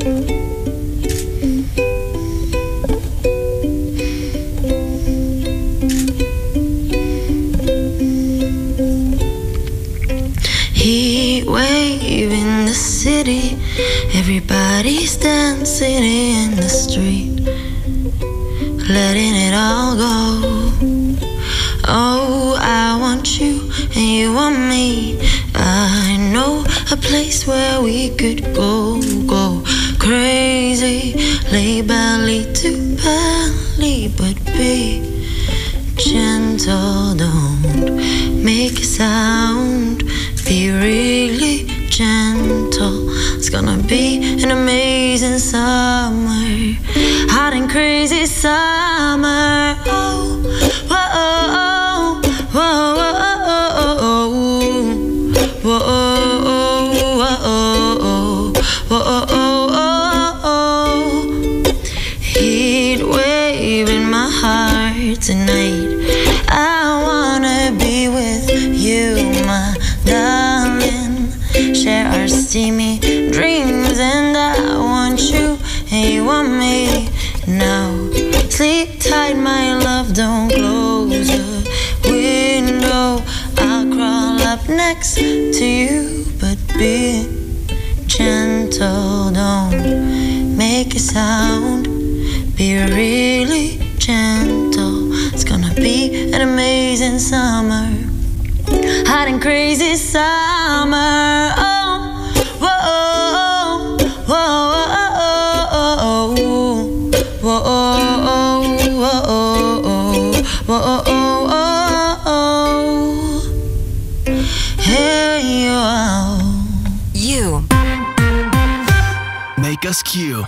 Heat wave in the city, everybody's dancing in the street, letting it all go. Oh, I want you and you want me. I know a place where we could go crazy, lay belly to belly, but be gentle, don't make a sound. Be really gentle. It's gonna be an amazing summer, hot and crazy summer. Oh, whoa, whoa, whoa, whoa, whoa. Heat wave in my heart tonight. I wanna be with you, my darling, share our steamy dreams, and I want you and you want me now. Sleep tight, my love, don't close the window. I'll crawl up next to you, but be gentle, don't make a sound. Be really gentle. It's gonna be an amazing summer, hot and crazy summer. Oh, whoa, whoa, whoa, whoa, whoa. Hey, you. Make us Q.